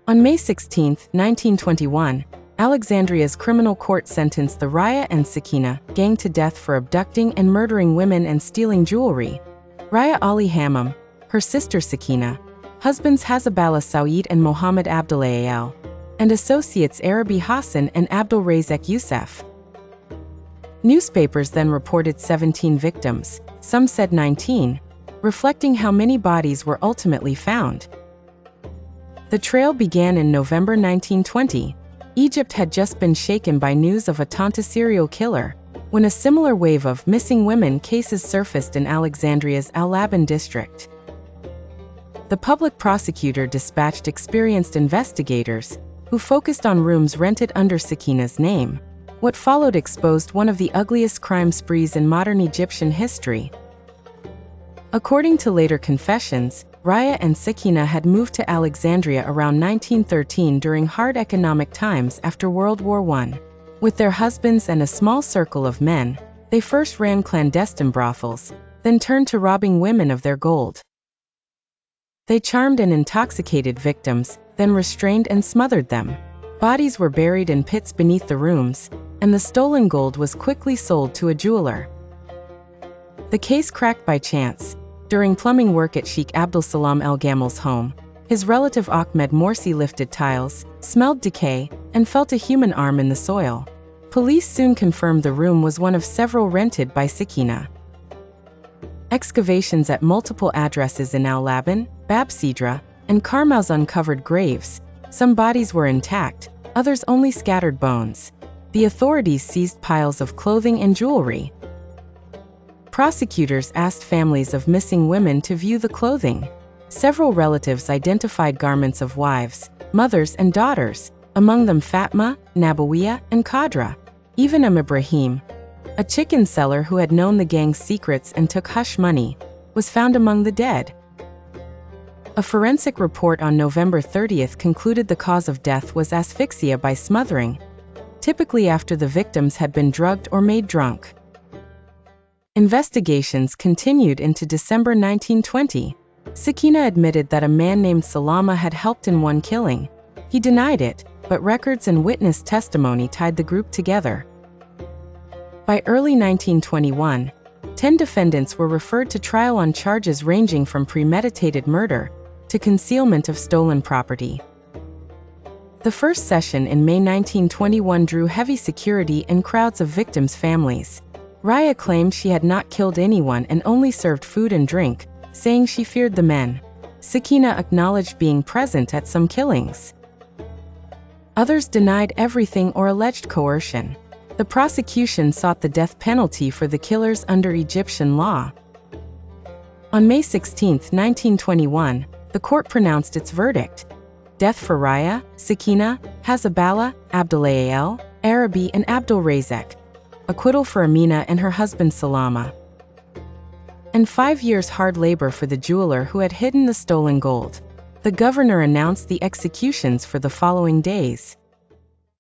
On May 16, 1921, Alexandria's criminal court sentenced the Raya and Sakina gang to death for abducting and murdering women and stealing jewelry. Raya Ali Hammam, her sister Sakina, husbands Hazabala Saeed and Mohammed Abdulayal, and associates Arabi Hassan and Abdul Razak Youssef. Newspapers then reported 17 victims, some said 19, reflecting how many bodies were ultimately found. The trail began in November 1920. Egypt had just been shaken by news of a Tanta serial killer, when a similar wave of missing women cases surfaced in Alexandria's Al Laban district. The public prosecutor dispatched experienced investigators, who focused on rooms rented under Sakina's name. What followed exposed one of the ugliest crime sprees in modern Egyptian history. According to later confessions, Raya and Sakina had moved to Alexandria around 1913 during hard economic times after World War I. With their husbands and a small circle of men, they first ran clandestine brothels, then turned to robbing women of their gold. They charmed and intoxicated victims, then restrained and smothered them. Bodies were buried in pits beneath the rooms, and the stolen gold was quickly sold to a jeweler. The case cracked by chance. During plumbing work at Sheikh Abdul Salam El Gamal's home, his relative Ahmed Morsi lifted tiles, smelled decay, and felt a human arm in the soil. Police soon confirmed the room was one of several rented by Sakina. Excavations at multiple addresses in Al Laban, Bab Sidra, and Karmauz uncovered graves. Some bodies were intact, others only scattered bones. The authorities seized piles of clothing and jewelry. Prosecutors asked families of missing women to view the clothing. Several relatives identified garments of wives, mothers, and daughters, among them Fatma, Nabawiya, and Qadra. Even Ibrahim, a chicken seller who had known the gang's secrets and took hush money, was found among the dead. A forensic report on November 30th concluded the cause of death was asphyxia by smothering, typically after the victims had been drugged or made drunk. Investigations continued into December 1920. Sakina admitted that a man named Salama had helped in one killing. He denied it, but records and witness testimony tied the group together. By early 1921, 10 defendants were referred to trial on charges ranging from premeditated murder to concealment of stolen property. The first session in May 1921 drew heavy security and crowds of victims' families. Raya claimed she had not killed anyone and only served food and drink, saying she feared the men. Sakina acknowledged being present at some killings. Others denied everything or alleged coercion. The prosecution sought the death penalty for the killers under Egyptian law. On May 16, 1921, the court pronounced its verdict: death for Raya, Sakina, Hazabala, Abdulayal, Arabi, and Abdul Razak. Acquittal for Amina and her husband Salama. And 5 years hard labor for the jeweler who had hidden the stolen gold. The governor announced the executions for the following days.